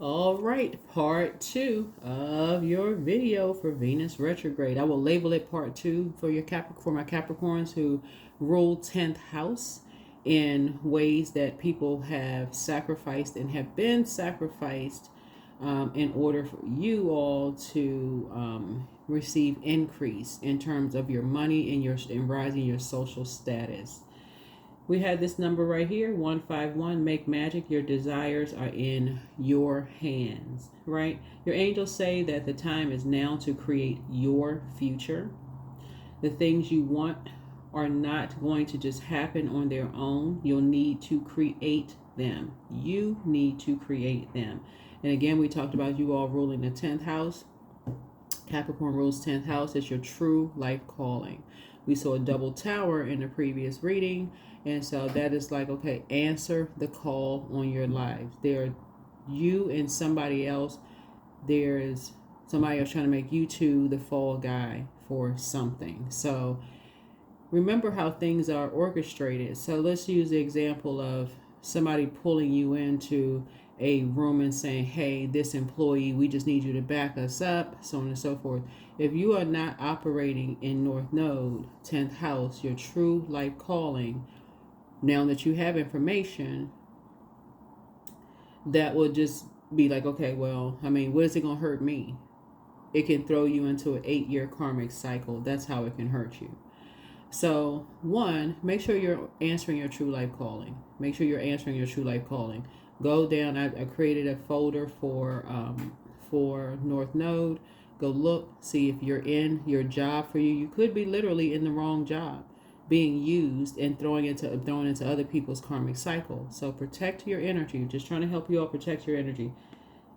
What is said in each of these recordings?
All right, part two of your video for Venus retrograde. I will label it part two for my Capricorns who rule 10th house in ways that people have sacrificed and have been sacrificed in order for you all to receive increase in terms of your money and rising your social status. We had this number right here, 151. Make magic. Your desires are in your hands, right? Your angels say that the time is now to create your future. The things you want are not going to just happen on their own. You'll need to create them. You need to create them. And again, we talked about you all ruling the 10th house. Capricorn rules 10th house. It's your true life calling. We saw a double tower in the previous reading. And so that is like, okay, answer the call on your lives. There, you and somebody else, there is somebody else trying to make you two the fall guy for something. So remember how things are orchestrated. So let's use the example of somebody pulling you into a room and saying, hey, this employee, we just need you to back us up, so on and so forth. If you are not operating in North Node, 10th house, your true life calling, now that you have information, that will just be like, okay, well, I mean, what is it going to hurt me? It can throw you into an 8-year karmic cycle. That's how it can hurt you. So, one, make sure you're answering your true life calling. Make sure you're answering your true life calling. Go down. I created a folder for North Node. Go look, see if you're in your job for you. You could be literally in the wrong job, being used and thrown into other people's karmic cycle. So protect your energy. Just trying to help you all protect your energy.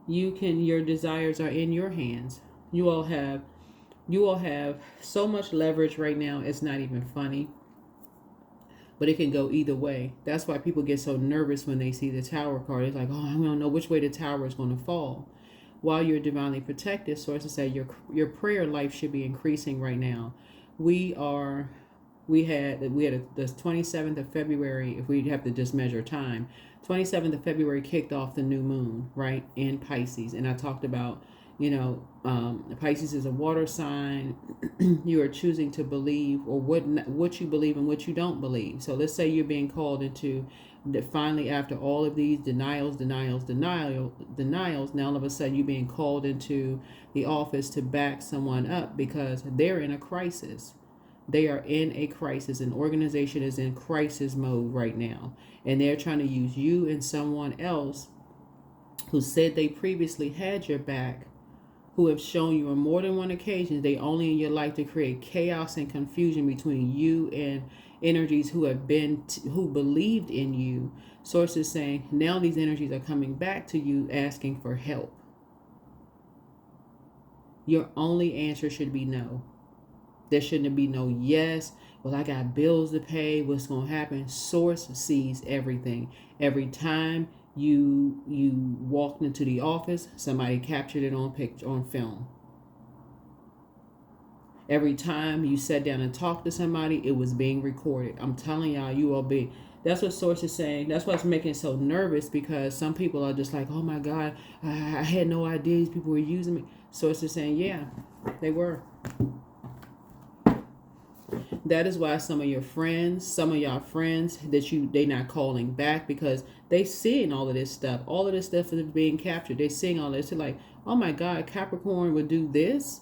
Your desires are in your hands. You all have so much leverage right now. It's not even funny. But it can go either way. That's why people get so nervous when they see the Tower card. It's like, oh, I don't know which way the Tower is going to fall. While you're divinely protected, sources say your prayer life should be increasing right now. We had the 27th of February, if we have to just measure time, 27th of February kicked off the new moon, right, in Pisces. And I talked about, Pisces is a water sign. You are choosing to believe or what you believe and what you don't believe. So let's say you're being called into, finally after all of these denials, now all of a sudden you're being called into the office to back someone up because they're in a crisis. They are in a crisis. An organization is in crisis mode right now. And they're trying to use you and someone else who said they previously had your back, who have shown you on more than one occasion they only in your life to create chaos and confusion between you and energies who believed in you. Sources saying now these energies are coming back to you asking for help. Your only answer should be no. There shouldn't be no yes. Well, I got bills to pay. What's going to happen? Source sees everything. Every time you walked into the office, somebody captured it on film. Every time you sat down and talked to somebody, it was being recorded. I'm telling y'all, that's what Source is saying. That's what's making it so nervous, because some people are just like, oh my God, I had no idea these people were using me. Source is saying, yeah, they were. That is why some of y'all friends, they not calling back, because they seeing all of this stuff. All of this stuff is being captured. They seeing all this. They're like, oh my God, Capricorn would do this.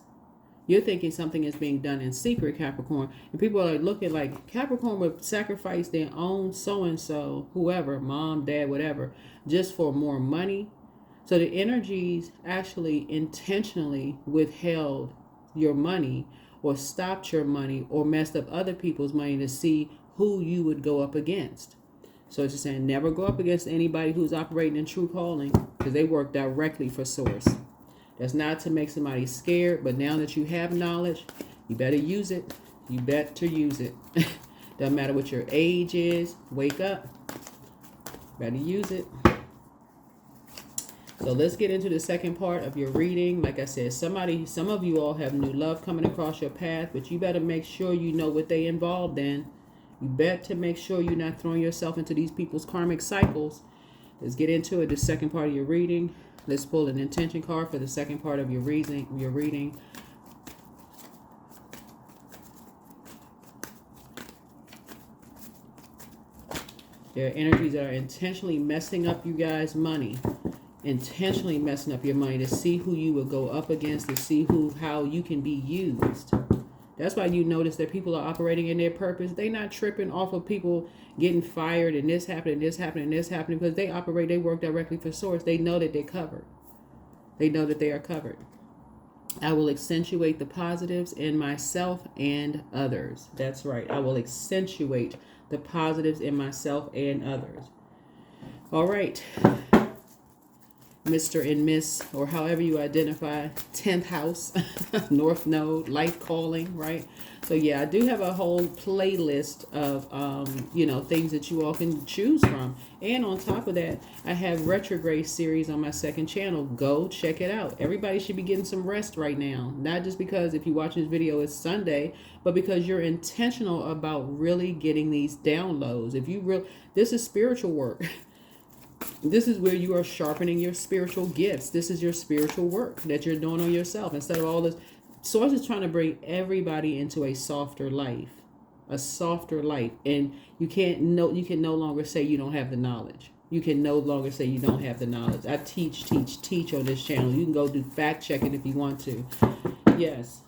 You're thinking something is being done in secret, Capricorn. And people are looking like Capricorn would sacrifice their own so-and-so, whoever, mom, dad, whatever, just for more money. So the energies actually intentionally withheld your money or stopped your money or messed up other people's money to see who you would go up against. So it's just saying never go up against anybody who's operating in true calling, because they work directly for Source. That's not to make somebody scared, but now that you have knowledge, you better use it. You better use it. Doesn't matter what your age is. Wake up. Better use it. So let's get into the second part of your reading. Like I said, some of you all have new love coming across your path, but you better make sure you know what they involved in. You better make sure you're not throwing yourself into these people's karmic cycles. Let's get into it. The second part of your reading. Let's pull an intention card for the second part of your reading. There are energies that are intentionally messing up you guys' money. Intentionally messing up your money to see who you will go up against, to see how you can be used. That's why you notice that people are operating in their purpose. They're not tripping off of people getting fired and this happening, this happening, this happening, because they work directly for source. They know that they're covered. They know that they are covered. I will accentuate the positives in myself and others. That's right. I will accentuate the positives in myself and others. All right. Mr. and Miss, or however you identify, 10th house, North Node, life calling, right? So yeah, I do have a whole playlist of, things that you all can choose from. And on top of that, I have retrograde series on my second channel. Go check it out. Everybody should be getting some rest right now. Not just because if you watch this video, it's Sunday, but because you're intentional about really getting these downloads. This is spiritual work. This is where you are sharpening your spiritual gifts. This is your spiritual work that you're doing on yourself. Instead of all this, Source is trying to bring everybody into a softer life. And you can no longer say you don't have the knowledge. You can no longer say you don't have the knowledge. I teach on this channel. You can go do fact checking if you want to. Yes.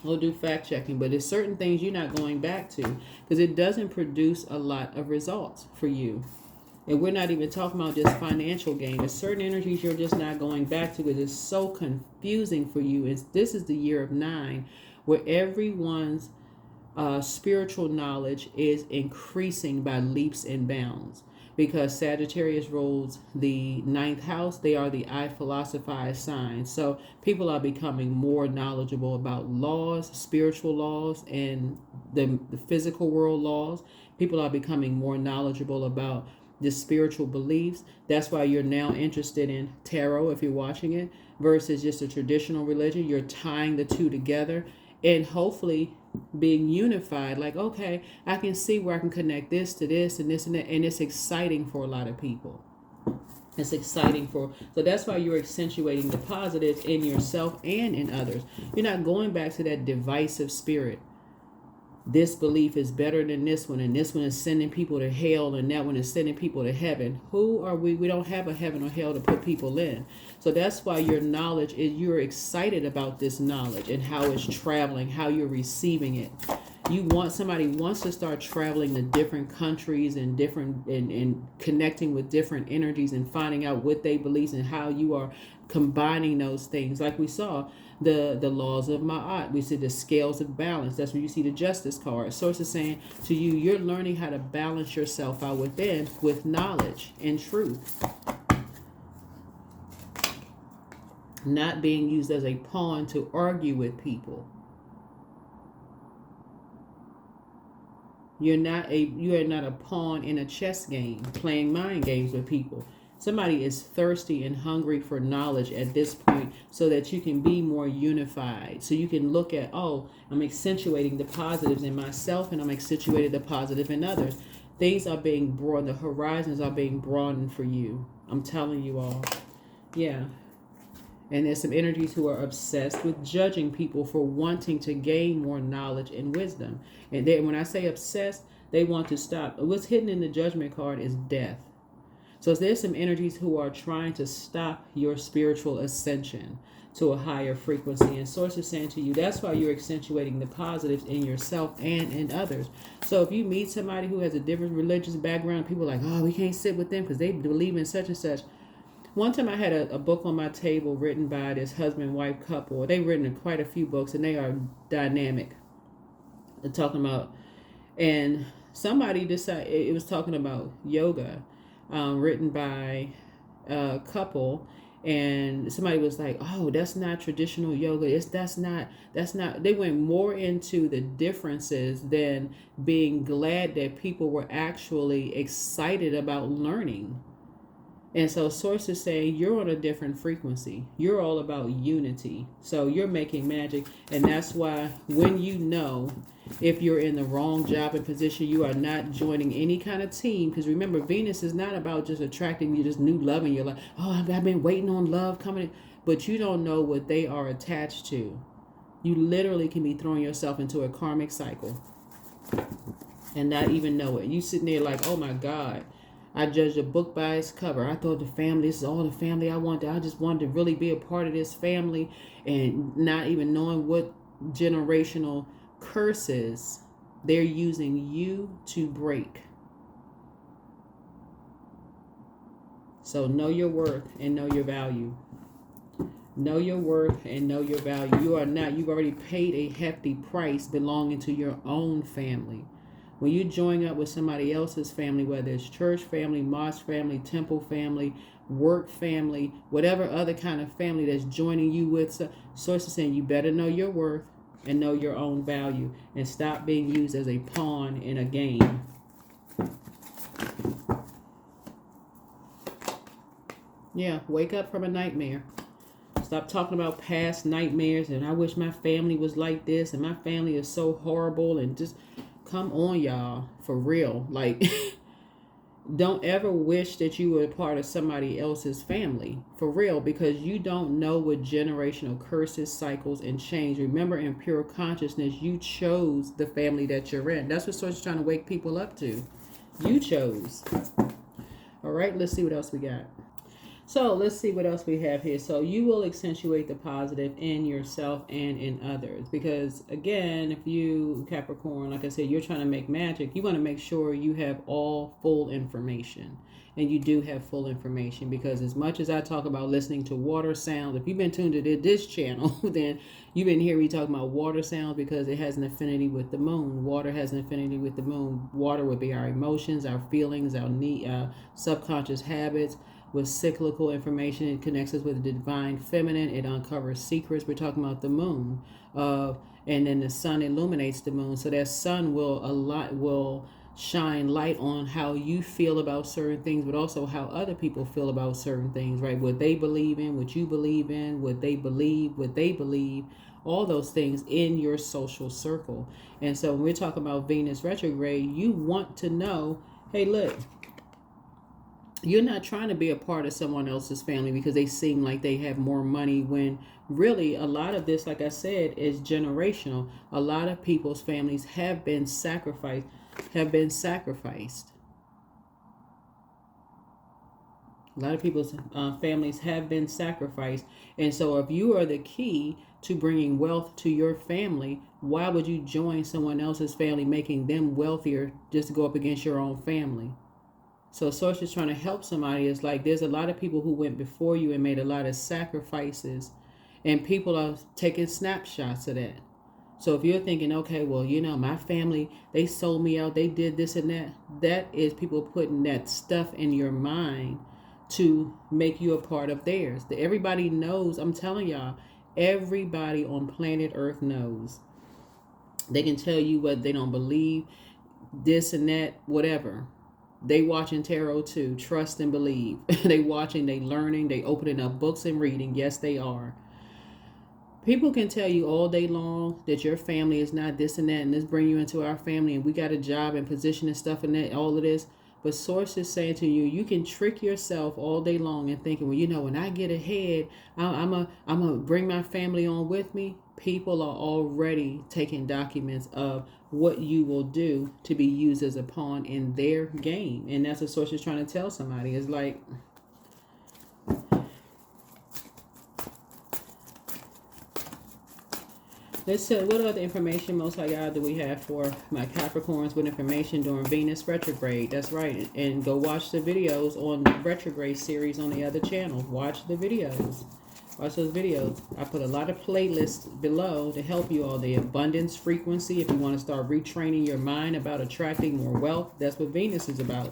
We'll do fact checking, but there's certain things you're not going back to because it doesn't produce a lot of results for you. And we're not even talking about just financial gain. There's certain energies you're just not going back to because it's so confusing for you. This is the year of 9, where everyone's spiritual knowledge is increasing by leaps and bounds. Because Sagittarius rules the 9th house. They are the I philosophize sign. So people are becoming more knowledgeable about laws, spiritual laws, and the physical world laws. People are becoming more knowledgeable about the spiritual beliefs. That's why you're now interested in tarot if you're watching it versus just a traditional religion. You're tying the two together and hopefully being unified. Like, okay, I can see where I can connect this to this and this and that. And it's exciting for a lot of people. So that's why you're accentuating the positives in yourself and in others. You're not going back to that divisive spirit. This belief is better than this one, and this one is sending people to hell, and that one is sending people to heaven. Who are we? We don't have a heaven or hell to put people in. So that's why your knowledge is, you're excited about this knowledge and how it's traveling, how you're receiving it. Somebody wants to start traveling to different countries and and connecting with different energies and finding out what they believe and how you are combining those things. Like we saw the laws of Ma'at. We see the scales of balance. That's when you see the justice card. Source is saying to you, you're learning how to balance yourself out within with knowledge and truth. Not being used as a pawn to argue with people. You are not a pawn in a chess game playing mind games with people. Somebody is thirsty and hungry for knowledge at this point so that you can be more unified. So you can look at, I'm accentuating the positives in myself and I'm accentuating the positive in others. Things are being broadened. The horizons are being broadened for you. I'm telling you all. Yeah. And there's some energies who are obsessed with judging people for wanting to gain more knowledge and wisdom. And when I say obsessed, they want to stop. What's hidden in the judgment card is death. So there's some energies who are trying to stop your spiritual ascension to a higher frequency. And Source is saying to you, that's why you're accentuating the positives in yourself and in others. So if you meet somebody who has a different religious background, people are like, we can't sit with them because they believe in such and such. One time I had a book on my table written by this husband and wife couple. They've written quite a few books and they are dynamic. They're talking about, and somebody decided, it was talking about yoga. Written by a couple, and somebody was like, that's not traditional yoga. That's not. They went more into the differences than being glad that people were actually excited about learning. And so source is saying you're on a different frequency. You're all about unity. So you're making magic. And that's why when you know if you're in the wrong job and position, you are not joining any kind of team. Because remember, Venus is not about just attracting you, just new love in your life. Oh, I've been waiting on love coming in. But you don't know what they are attached to. You literally can be throwing yourself into a karmic cycle and not even know it. You sitting there like, oh my God, I judged a book by its cover. I thought the family, this is all the family I wanted. I just wanted to really be a part of this family, and not even knowing what generational curses they're using you to break. So know your worth and know your value. Know your worth and know your value. You've already paid a hefty price belonging to your own family. When you join up with somebody else's family, whether it's church family, mosque family, temple family, work family, whatever other kind of family that's joining you with, source is saying you better know your worth and know your own value, and stop being used as a pawn in a game. Yeah, wake up from a nightmare. Stop talking about past nightmares and I wish my family was like this and my family is so horrible, and just come on, y'all, for real. Like, don't ever wish that you were a part of somebody else's family, for real, because you don't know what generational curses, cycles, and change. Remember, in pure consciousness, you chose the family that you're in. That's what Source is trying to wake people up to. You chose. All right, let's see what else we got. So let's see what else we have here. So you will accentuate the positive in yourself and in others. Because again, if you, Capricorn, like I said, you're trying to make magic, you want to make sure you have all full information. And you do have full information, because as much as I talk about listening to water sounds, if you've been tuned to this channel, then you've been hearing me talk about water sounds, because it has an affinity with the moon. Water has an affinity with the moon. Water would be our emotions, our feelings, our subconscious habits. With cyclical information, it connects us with the divine feminine. It uncovers secrets. We're talking about the moon, and then the sun illuminates the moon. So that sun will shine light on how you feel about certain things, but also how other people feel about certain things, right? What they believe in, what you believe in, what they believe, all those things in your social circle. And so when we're talking about Venus retrograde, you want to know, hey, look, you're not trying to be a part of someone else's family because they seem like they have more money, when really a lot of this, like I said, is generational. A lot of people's families have been sacrificed. A lot of people's families have been sacrificed. And so if you are the key to bringing wealth to your family, why would you join someone else's family, making them wealthier just to go up against your own family? So Source is trying to help somebody. It's like there's a lot of people who went before you and made a lot of sacrifices, and people are taking snapshots of that. So if you're thinking, okay, well, my family, they sold me out, they did this and that, that is people putting that stuff in your mind to make you a part of theirs. Everybody knows, I'm telling y'all, everybody on planet Earth knows. They can tell you what they don't believe, this and that, whatever. They watching tarot too. Trust and believe. They watching, they learning, they opening up books and reading. Yes, they are. People can tell you all day long that your family is not this and that, and this bring you into our family, and we got a job and position and stuff and that, all of this. But Source is saying to you, you can trick yourself all day long and thinking, well, when I get ahead, I'm gonna bring my family on with me. People are already taking documents of what you will do to be used as a pawn in their game. And that's what Source is trying to tell somebody. It's like, let's see, what other information, Most High God, do we have for my Capricorns with information during Venus retrograde? That's right. And go watch the videos on the retrograde series on the other channel. Watch the videos. Watch those videos. I put a lot of playlists below to help you all. The abundance frequency, if you want to start retraining your mind about attracting more wealth. That's what Venus is about.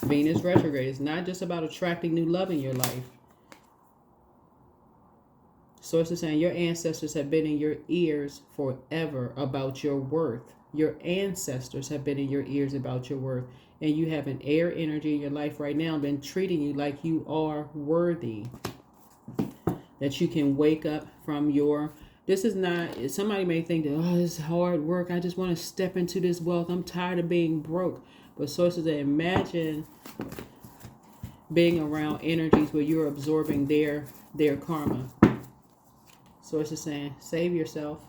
Venus retrograde is not just about attracting new love in your life. Source is saying your ancestors have been in your ears forever about your worth. Your ancestors have been in your ears about your worth. and you have an air energy in your life right now, been treating you like you are worthy. That you can wake up from your, this is not, somebody may think that, oh, this is hard work. I just want to step into this wealth. I'm tired of being broke. But sources that imagine being around energies where you're absorbing their karma. Sources saying, save yourself.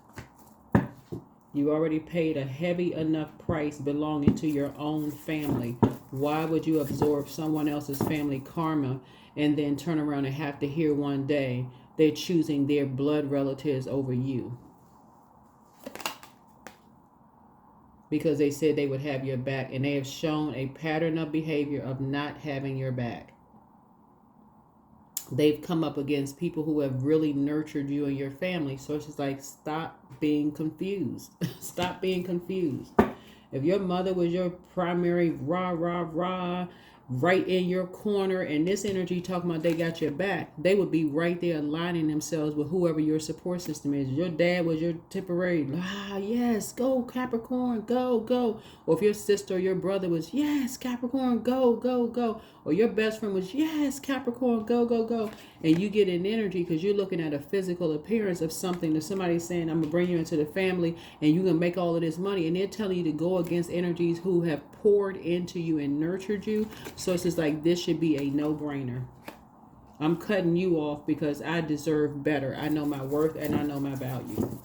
You already paid a heavy enough price belonging to your own family. Why would you absorb someone else's family karma and then turn around and have to hear one day they're choosing their blood relatives over you? Because they said they would have your back, and they have shown a pattern of behavior of not having your back. They've come up against people who have really nurtured you and your family. So it's just like, stop being confused. Stop being confused. If your mother was your primary rah, right in your corner, and this energy talking about they got your back, they would be right there aligning themselves with whoever your support system is. Your dad was your temporary, yes, go Capricorn, go. Or if your sister or your brother was, yes, Capricorn, go. Or your best friend was, yes, Capricorn, go. And you get an energy because you're looking at a physical appearance of something that somebody's saying, I'm going to bring you into the family and you're going to make all of this money. And they're telling you to go against energies who have poured into you and nurtured you. So it's just like, this should be a no-brainer. I'm cutting you off because I deserve better. I know my worth and I know my value.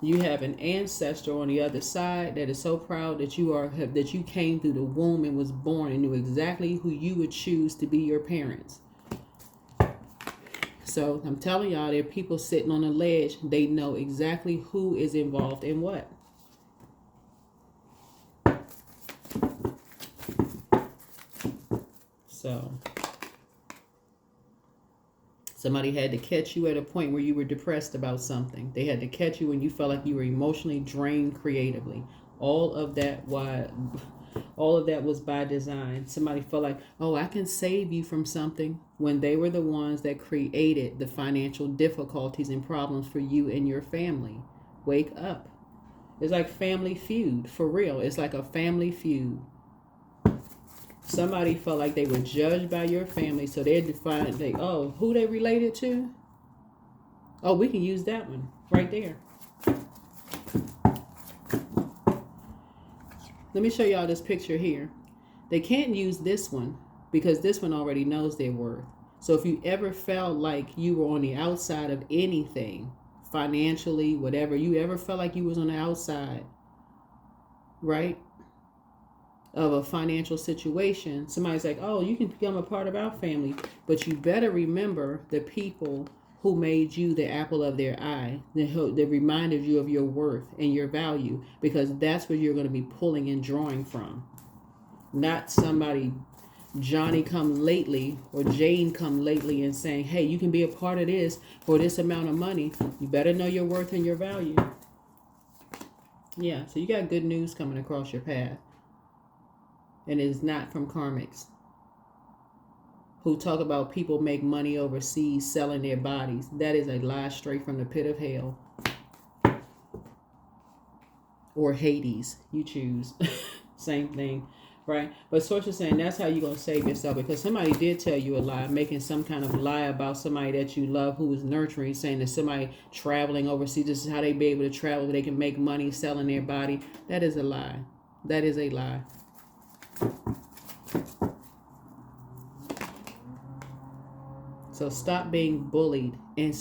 You have an ancestor on the other side that is so proud that you came through the womb and was born and knew exactly who you would choose to be your parents. So I'm telling y'all, there are people sitting on a ledge. They know exactly who is involved in what. So somebody had to catch you at a point where you were depressed about something. They had to catch you when you felt like you were emotionally drained creatively. All of that was by design. Somebody felt like, oh, I can save you from something, when they were the ones that created the financial difficulties and problems for you and your family. Wake up. It's like Family Feud, for real. It's like a family feud. Somebody felt like they were judged by your family, so they defined, who they related to? Oh, we can use that one right there. Let me show y'all this picture here. They can't use this one because this one already knows their worth. So if you ever felt like you were on the outside of anything, financially, whatever, you ever felt like you was on the outside, right, of a financial situation, somebody's like, oh, you can become a part of our family, but you better remember the people who made you the apple of their eye, that reminded you of your worth and your value, because that's where you're going to be pulling and drawing from. Not somebody, Johnny come lately or Jane come lately and saying, hey, you can be a part of this for this amount of money. You better know your worth and your value. Yeah, so you got good news coming across your path. And it is not from karmics who talk about people make money overseas selling their bodies. That is a lie straight from the pit of hell. Or Hades. You choose. Same thing, right? But sources saying that's how you're going to save yourself, because somebody did tell you a lie, making some kind of lie about somebody that you love who is nurturing, saying that somebody traveling overseas, this is how they be able to travel, they can make money selling their body. That is a lie. That is a lie. So stop being bullied and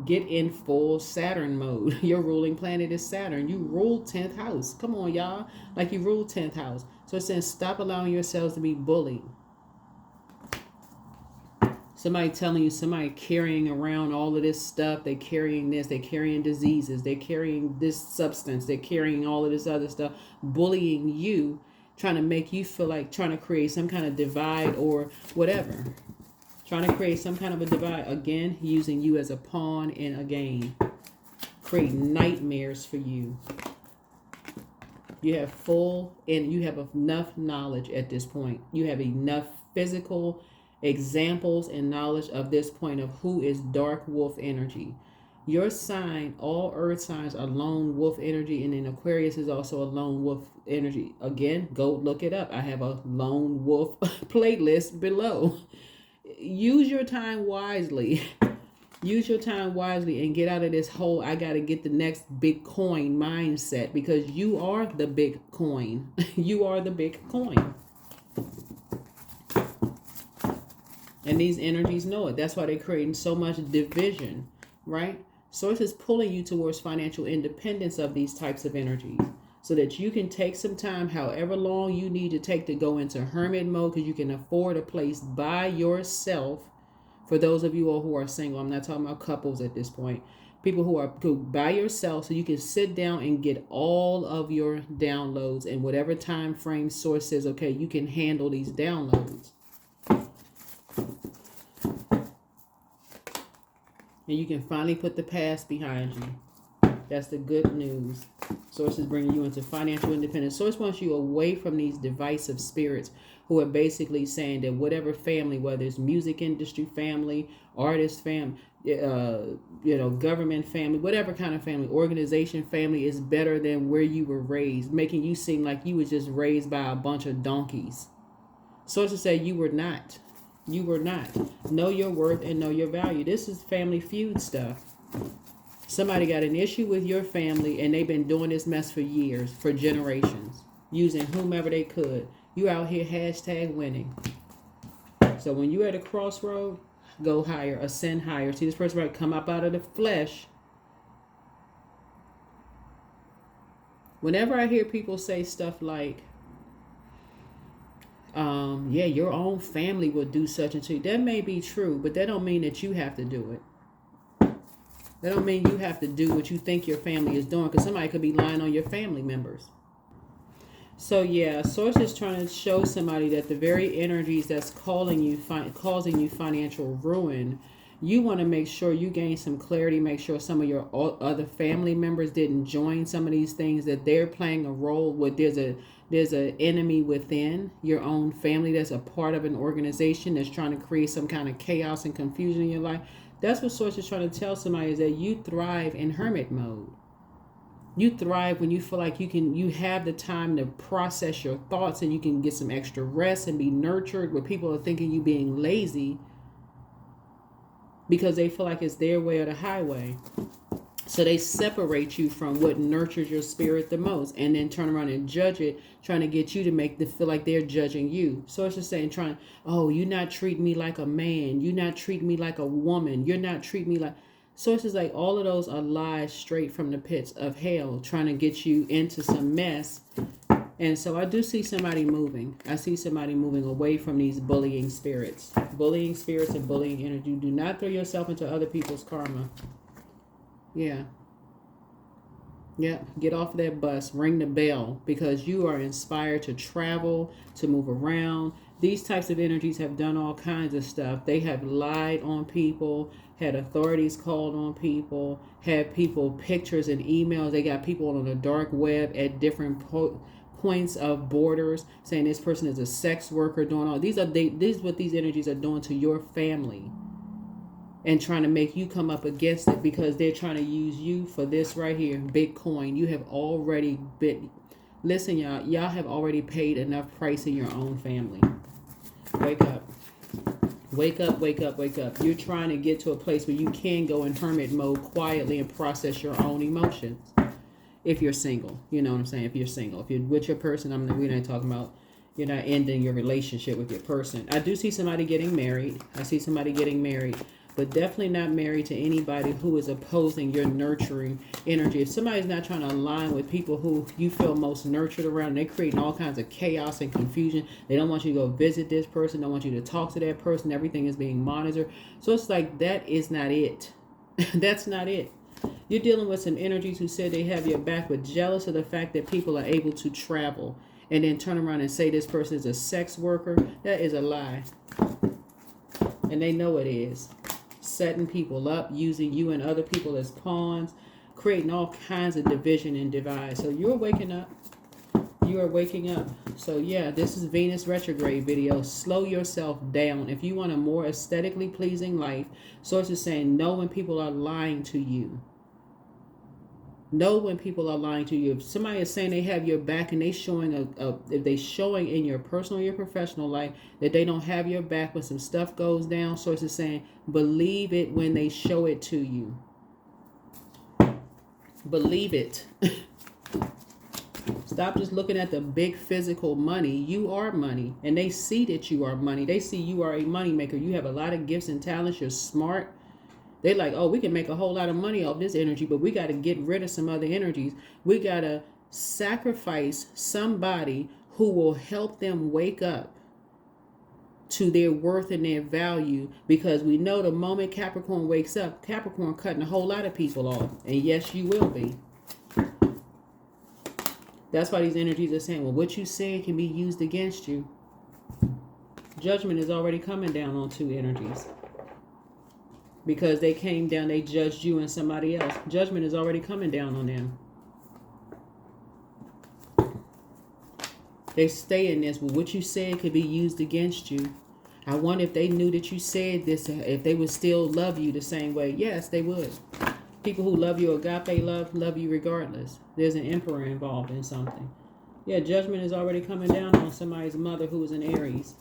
get in full Saturn mode. Your ruling planet is Saturn. You rule 10th house. Come on, y'all. Like you rule 10th house. So it says stop allowing yourselves to be bullied. Somebody telling you, somebody carrying around all of this stuff. They're carrying this. They're carrying diseases. They're carrying this substance. They're carrying all of this other stuff. Bullying you. Trying to make you feel like trying to create some kind of divide or whatever. Trying to create some kind of a divide. Again, using you as a pawn in a game. Create nightmares for you. You have you have enough knowledge at this point. You have enough physical examples and knowledge of this point of who is dark wolf energy. Your sign, all earth signs are lone wolf energy, and then Aquarius is also a lone wolf energy. Again, go look it up. I have a lone wolf playlist below. Use your time wisely. Use your time wisely and get out of this whole I got to get the next big coin mindset, because you are the big coin. You are the big coin. And these energies know it. That's why they're creating so much division, right? Source is pulling you towards financial independence of these types of energies, so that you can take some time, however long you need to take, to go into hermit mode, because you can afford a place by yourself. For those of you all who are single, I'm not talking about couples at this point. People who are by yourself, so you can sit down and get all of your downloads in whatever time frame Source says, okay, you can handle these downloads. And you can finally put the past behind you. That's the good news. Source is bringing you into financial independence. Source wants you away from these divisive spirits who are basically saying that whatever family, whether it's music industry family, artist family, government family, whatever kind of family, organization family, is better than where you were raised, making you seem like you were just raised by a bunch of donkeys. Sources say you were not. You were not. Know your worth and know your value. This is family feud stuff. Somebody got an issue with your family and they've been doing this mess for years, for generations, using whomever they could. You out here hashtag winning. So when you're at a crossroad, go higher, ascend higher. See, this person might come up out of the flesh. Whenever I hear people say stuff like, yeah, your own family will do such and such, that may be true, but that don't mean that you have to do it. That don't mean you have to do what you think your family is doing, because somebody could be lying on your family members. So yeah, Source is trying to show somebody that the very energies that's causing you financial ruin, you want to make sure you gain some clarity, make sure some of your other family members didn't join some of these things, that they're playing a role with. There's an enemy within your own family that's a part of an organization that's trying to create some kind of chaos and confusion in your life. That's what Source is trying to tell somebody, is that you thrive in hermit mode. You thrive when you feel like you have the time to process your thoughts, and you can get some extra rest and be nurtured, where people are thinking you being lazy because they feel like it's their way or the highway. So they separate you from what nurtures your spirit the most, and then turn around and judge it, trying to get you to make them feel like they're judging you. So it's just saying, oh, you're not treating me like a man. You're not treating me like a woman. You're not treating me like... So it's just like all of those are lies straight from the pits of hell, trying to get you into some mess. And so I do see somebody moving. I see somebody moving away from these bullying spirits. Bullying spirits and bullying energy. Do not throw yourself into other people's karma. Yeah. Get off that bus. Ring the bell, because you are inspired to travel, to move around. These types of energies have done all kinds of stuff. They have lied on people, had authorities called on people, had people pictures and emails. They got people on the dark web at different points of borders saying this person is a sex worker, doing all these is what these energies are doing to your family, and trying to make you come up against it, because they're trying to use you for this right here, Bitcoin. You have already been... Listen, y'all have already paid enough price in your own family. Wake up. Wake up, wake up, wake up. You're trying to get to a place where you can go in hermit mode quietly and process your own emotions. If you're single, you know what I'm saying? If you're single, if you're with your person, we're not talking about, you're not ending your relationship with your person. I do see somebody getting married. But definitely not married to anybody who is opposing your nurturing energy. If somebody's not trying to align with people who you feel most nurtured around, they're creating all kinds of chaos and confusion. They don't want you to go visit this person, don't want you to talk to that person. Everything is being monitored. So it's like, that is not it. That's not it. You're dealing with some energies who said they have your back, but jealous of the fact that people are able to travel, and then turn around and say this person is a sex worker. That is a lie. And they know it is. Setting people up, using you and other people as pawns, creating all kinds of division and divide. So you're waking up. You are waking up. So yeah, this is Venus retrograde video. Slow yourself down. If you want a more aesthetically pleasing life, Source is saying know when people are lying to you. Know when people are lying to you. If somebody is saying they have your back and they showing if they showing in your personal, your professional life that they don't have your back when some stuff goes down, Source is saying believe it when they show it to you. Believe it. Stop just looking at the big physical money. You are money, and they see that you are money. They see you are a money maker. You have a lot of gifts and talents. You're smart. They're like, oh, we can make a whole lot of money off this energy, but we got to get rid of some other energies. We got to sacrifice somebody who will help them wake up to their worth and their value, because we know the moment Capricorn wakes up, Capricorn cutting a whole lot of people off. And yes, you will be. That's why these energies are saying, well, what you say can be used against you. Judgment is already coming down on two energies. Because they came down, they judged you and somebody else. Judgment is already coming down on them. They stay in this, well, what you said could be used against you. I wonder if they knew that you said this, if they would still love you the same way. Yes, they would. People who love you, agape love you regardless. There's an emperor involved in something. Yeah, judgment is already coming down on somebody's mother who is an Aries.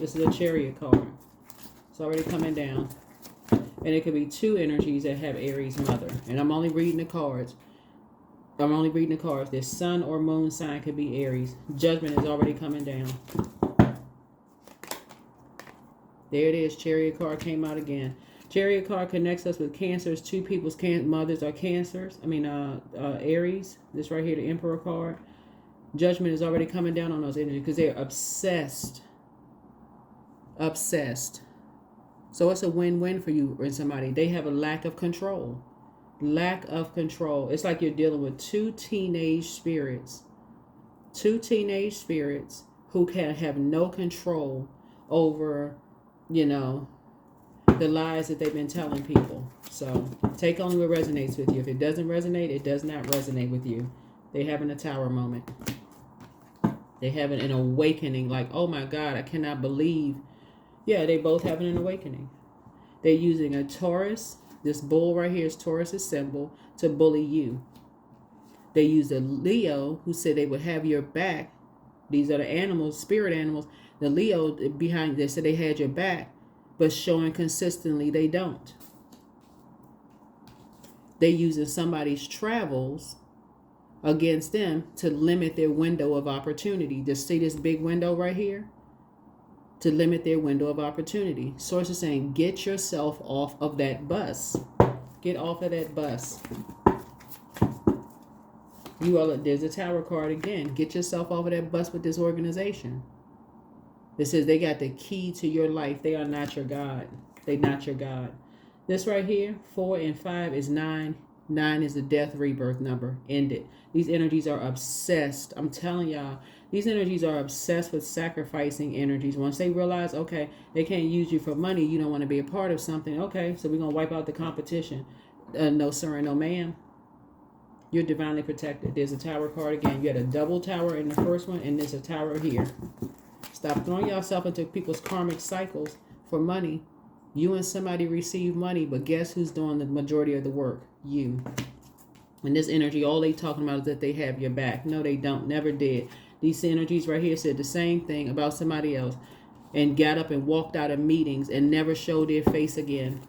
This is a Chariot card. It's already coming down. And it could be two energies that have Aries mother. And I'm only reading the cards. Their sun or moon sign could be Aries. Judgment is already coming down. There it is. Chariot card came out again. Chariot card connects us with Cancers. Two people's mothers are Cancers. Aries. This right here, the Emperor card. Judgment is already coming down on those energies because they're obsessed. Obsessed. So it's a win-win for you and somebody. They have a lack of control. Lack of control. It's like you're dealing with two teenage spirits. Two teenage spirits who can have no control over, the lies that they've been telling people. So take only what resonates with you. If it doesn't resonate, it does not resonate with you. They're having a tower moment. They're having an awakening, like, oh my God, I cannot believe. Yeah, they both having an awakening. They're using a Taurus. This bull right here is Taurus's symbol to bully you. They used a Leo who said they would have your back. These are the animals, spirit animals. The Leo behind this said they had your back, but showing consistently they don't. They're using somebody's travels against them to limit their window of opportunity. Just see this big window right here? To limit their window of opportunity. Source is saying, get yourself off of that bus. Get off of that bus. There's a tower card again. Get yourself off of that bus with this organization. It says they got the key to your life. They are not your God. They're not your God. This right here, 4 and 5 is 9. 9 is the death rebirth number. End it. These energies are obsessed. I'm telling y'all, these energies are obsessed with sacrificing energies. Once they realize, okay, they can't use you for money, you don't want to be a part of something. Okay, so we're going to wipe out the competition. No, sir, and no, ma'am. You're divinely protected. There's a tower card again. You had a double tower in the first one, and there's a tower here. Stop throwing yourself into people's karmic cycles for money. You and somebody receive money, but guess who's doing the majority of the work? You. And this energy, all they talking about is that they have your back. No, they don't. Never did. These energies right here said the same thing about somebody else and got up and walked out of meetings and never showed their face again.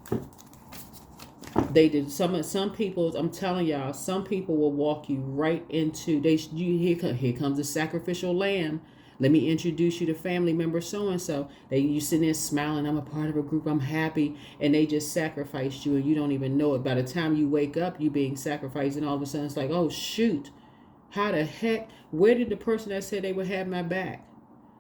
They did. Some people, I'm telling y'all, some people will walk you right into, here comes the sacrificial lamb. Let me introduce you to family member so-and-so. You sitting there smiling, I'm a part of a group, I'm happy, and they just sacrificed you and you don't even know it. By the time you wake up, you being sacrificed, and all of a sudden it's like, oh shoot, how the heck, where did the person that said they would have my back?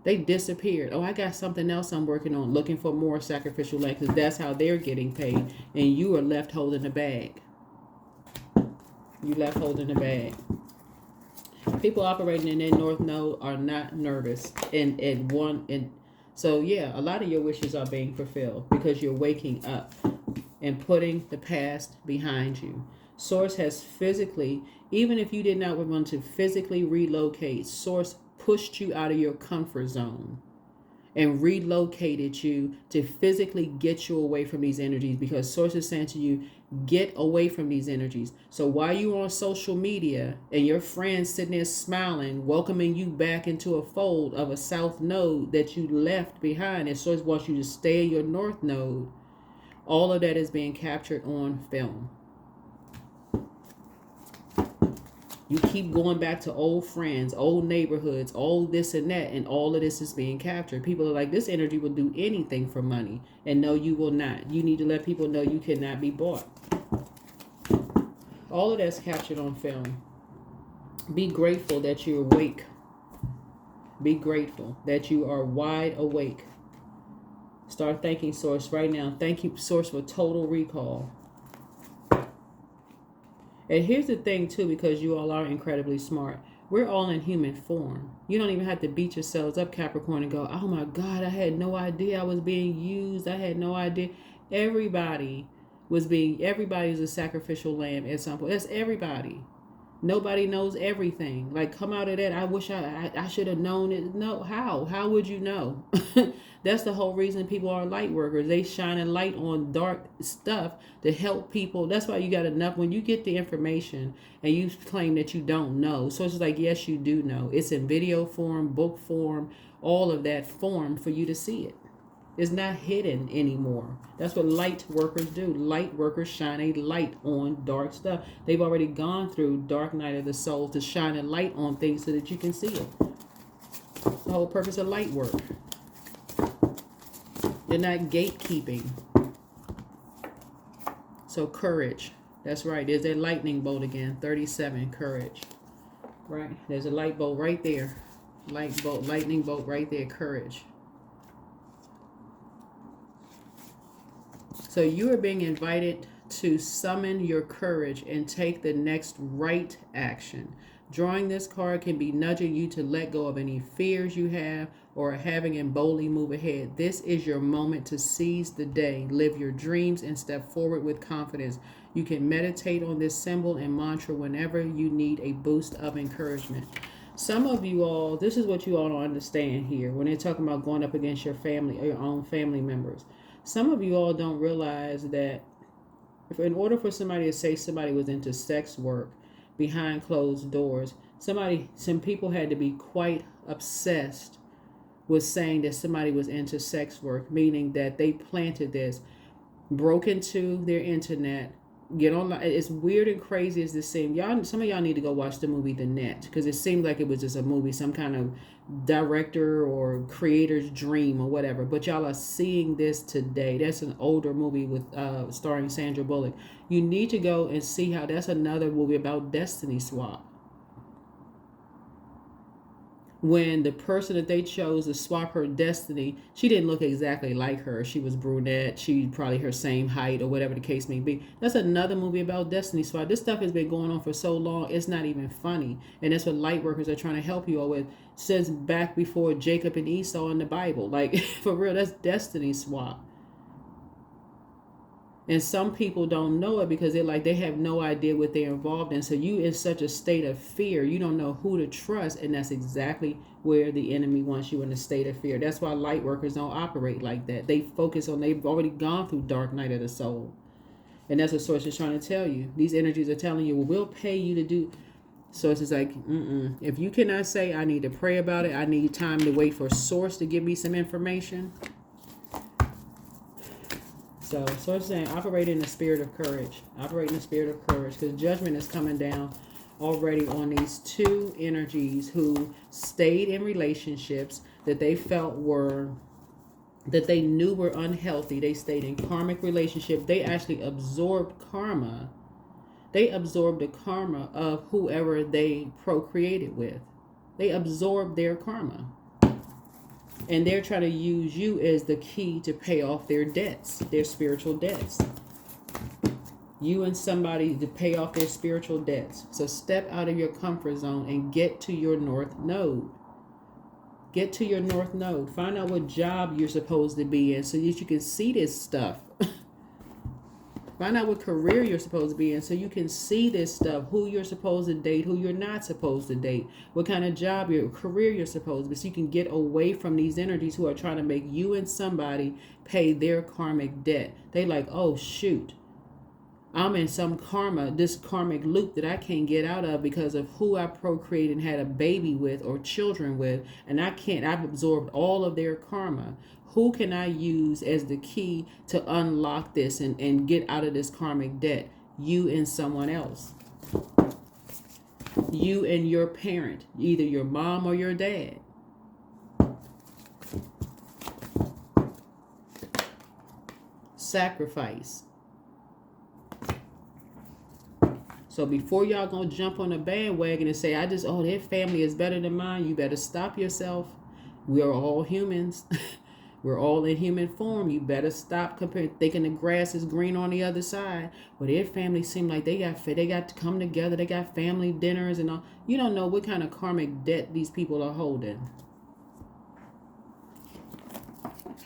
They disappeared. Oh, I got something else I'm working on, looking for more sacrificial land, because that's how they're getting paid, and you are left holding the bag. You left holding the bag. People operating in their north node are not nervous, so yeah, a lot of your wishes are being fulfilled because you're waking up and putting the past behind you. Source has physically, even if you did not want to physically relocate, Source pushed you out of your comfort zone and relocated you to physically get you away from these energies, because source is saying to you, get away from these energies. So while you're on social media and your friends sitting there smiling, welcoming you back into a fold of a south node that you left behind, and source wants you to stay in your north node, all of that is being captured on film. You keep going back to old friends, old neighborhoods, old this and that, and all of this is being captured. People are like, this energy will do anything for money. And no, you will not. You need to let people know you cannot be bought. All of that's captured on film. Be grateful that you're awake. Be grateful that you are wide awake. Start thanking Source right now. Thank you, Source, for total recall. And here's the thing, too, because you all are incredibly smart. We're all in human form. You don't even have to beat yourselves up, Capricorn, and go, oh, my God, I had no idea I was being used. I had no idea. Everybody was a sacrificial lamb at some point. That's everybody. Nobody knows everything. Like, come out of that. I wish I should have known it. No, how? How would you know? That's the whole reason people are light workers. They shine a light on dark stuff to help people. That's why you got enough. When you get the information and you claim that you don't know, so it's like, yes, you do know. It's in video form, book form, all of that form for you to see it. It's not hidden anymore. That's what light workers do. Light workers shine a light on dark stuff. They've already gone through dark night of the soul to shine a light on things so that you can see it. The whole purpose of light work. They're not gatekeeping. So courage. That's right. There's that lightning bolt again. 37, courage. Right. There's a light bolt right there. Light bolt, lightning bolt right there. Courage. So you are being invited to summon your courage and take the next right action. Drawing this card can be nudging you to let go of any fears you have or having and boldly move ahead. This is your moment to seize the day, live your dreams, and step forward with confidence. You can meditate on this symbol and mantra whenever you need a boost of encouragement. Some of you all, this is what you all don't understand here when they're talking about going up against your family or your own family members. Some of you all don't realize that in order for somebody to say somebody was into sex work behind closed doors, some people had to be quite obsessed with saying that somebody was into sex work, meaning that they planted this, broke into their internet, get online. It's weird and crazy as this seems. Some of y'all need to go watch the movie The Net, because it seemed like it was just a movie, some kind of director or creator's dream or whatever. But y'all are seeing this today. That's an older movie with starring Sandra Bullock. You need to go and see how that's another movie about destiny swap. When the person that they chose to swap her destiny, she didn't look exactly like her. She was brunette. She probably her same height or whatever the case may be. That's another movie about destiny swap. This stuff has been going on for so long, it's not even funny. And that's what light workers are trying to help you all with since back before Jacob and Esau in the Bible. Like, for real, that's destiny swap. And some people don't know it because they have no idea what they're involved in. So you in such a state of fear, you don't know who to trust. And that's exactly where the enemy wants you, in a state of fear. That's why light workers don't operate like that. They focus on, they've already gone through dark night of the soul. And that's what Source is trying to tell you. These energies are telling you, well, we'll pay you to do. Source is like, if you cannot say, I need to pray about it, I need time to wait for Source to give me some information. So Source is saying, operate in the spirit of courage. Operate in the spirit of courage, because judgment is coming down already on these two energies who stayed in relationships that they felt that they knew were unhealthy. They stayed in karmic relationship. They actually absorbed karma. They absorbed the karma of whoever they procreated with. They absorbed their karma. And they're trying to use you as the key to pay off their debts, their spiritual debts. You and somebody to pay off their spiritual debts. So step out of your comfort zone and get to your north node. Get to your north node. Find out what job you're supposed to be in so that you can see this stuff. Find out what career you're supposed to be in so you can see this stuff, who you're supposed to date, who you're not supposed to date, what kind of job, your career you're supposed to be, so you can get away from these energies who are trying to make you and somebody pay their karmic debt. They like, oh, shoot. I'm in some this karmic loop that I can't get out of because of who I procreated and had a baby with or children with. And I've absorbed all of their karma. Who can I use as the key to unlock this and get out of this karmic debt? You and someone else. You and your parent, either your mom or your dad. Sacrifice. So before y'all gonna jump on a bandwagon and say, their family is better than mine, you better stop yourself. We are all humans. We're all in human form. You better stop thinking the grass is green on the other side. Well, their family seem like they got to come together. They got family dinners and all. You don't know what kind of karmic debt these people are holding.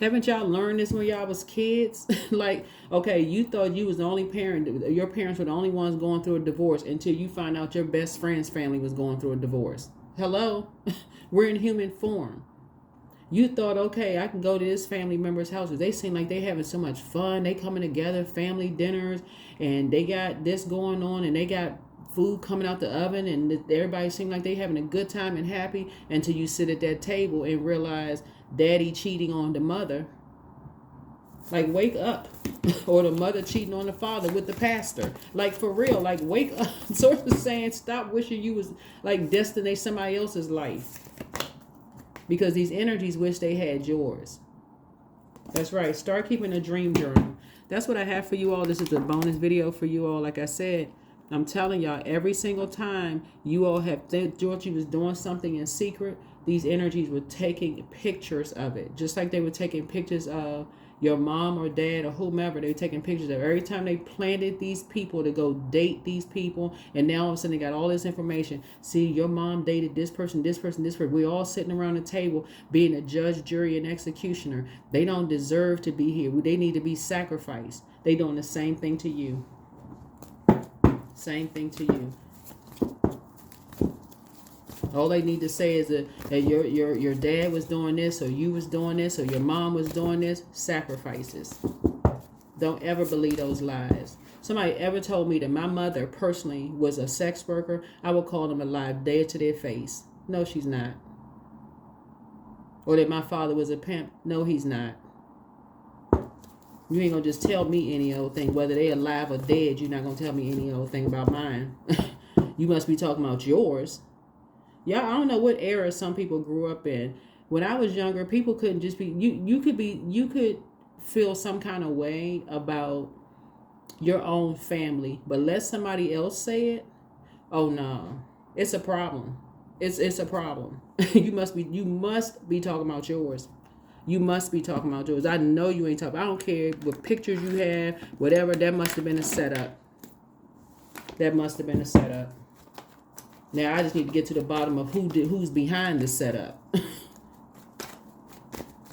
Haven't y'all learned this when y'all was kids? Like, okay, you thought you was the only parent. Your parents were the only ones going through a divorce until you find out your best friend's family was going through a divorce. Hello? We're in human form. You thought, okay, I can go to this family member's house. They seem like they having so much fun. They coming together, family dinners, and they got this going on, and they got food coming out the oven, and everybody seem like they having a good time and happy until you sit at that table and realize daddy cheating on the mother. Like, wake up. Or the mother cheating on the father with the pastor. Like, for real, like, wake up. Sort of saying, stop wishing you was like destined to somebody else's life. Because these energies wish they had yours. That's right. Start keeping a dream journal. That's what I have for you all. This is a bonus video for you all. Like I said, I'm telling y'all, every single time you all have thought you was doing something in secret, these energies were taking pictures of it. Just like they were taking pictures of your mom or dad or whomever. They were taking pictures of every time they planted these people to go date these people. And now all of a sudden they got all this information. See, your mom dated this person, this person, this person. We're all sitting around the table being a judge, jury, and executioner. They don't deserve to be here. They need to be sacrificed. They doing the same thing to you. Same thing to you. All they need to say is that your dad was doing this, or you was doing this, or your mom was doing this. Sacrifices. Don't ever believe those lies. Somebody ever told me that my mother personally was a sex worker, I would call them a lie dead to their face. No, she's not. Or that my father was a pimp. No, he's not. You ain't gonna just tell me any old thing, whether they alive or dead. You're not gonna tell me any old thing about mine. You must be talking about yours. Yeah, I don't know what era some people grew up in. When I was younger, people couldn't just be. You could feel some kind of way about your own family, but let somebody else say it. Oh no, it's a problem. It's a problem. You must be talking about yours. You must be talking about yours. I know you ain't talking. I don't care what pictures you have, whatever. That must have been a setup. That must have been a setup. Now I just need to get to the bottom of who's behind the setup.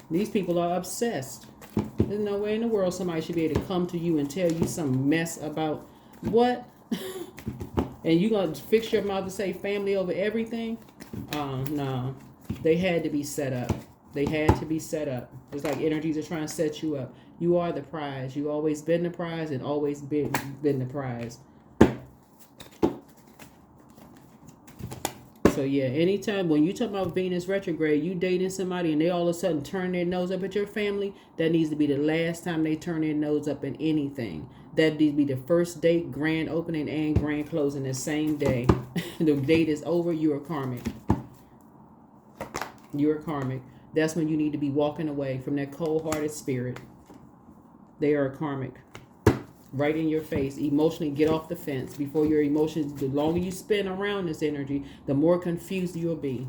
These people are obsessed. There's no way in the world somebody should be able to come to you and tell you some mess about what? And you gonna fix your mouth to say family over everything? No. They had to be set up. They had to be set up. It's like energies are trying to set you up. You are the prize. You always been the prize and always been the prize. So yeah, anytime when you talk about Venus retrograde, you dating somebody and they all of a sudden turn their nose up at your family, that needs to be the last time they turn their nose up at anything. That needs to be the first date, grand opening, and grand closing the same day. The date is over, you are karmic. You're karmic. That's when you need to be walking away from that cold-hearted spirit. They are karmic. Right in your face. Emotionally get off the fence before your emotions. The longer you spend around this energy, the more confused you'll be.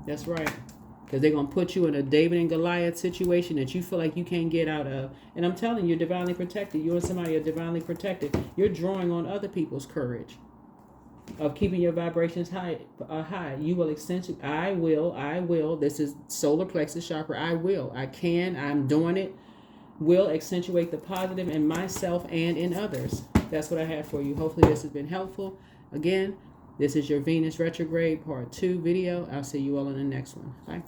That's right. Because they're going to put you in a David and Goliath situation that you feel like you can't get out of. And I'm telling you, you're divinely protected. You and somebody are divinely protected. You're drawing on other people's courage of keeping your vibrations high. You will extend. I will. This is solar plexus chakra. I will. I can. I'm doing it. will accentuate the positive in myself and in others. That's what I have for you. Hopefully this has been helpful. Again, this is your Venus retrograde part 2 video. I'll see you all in the next one. Bye.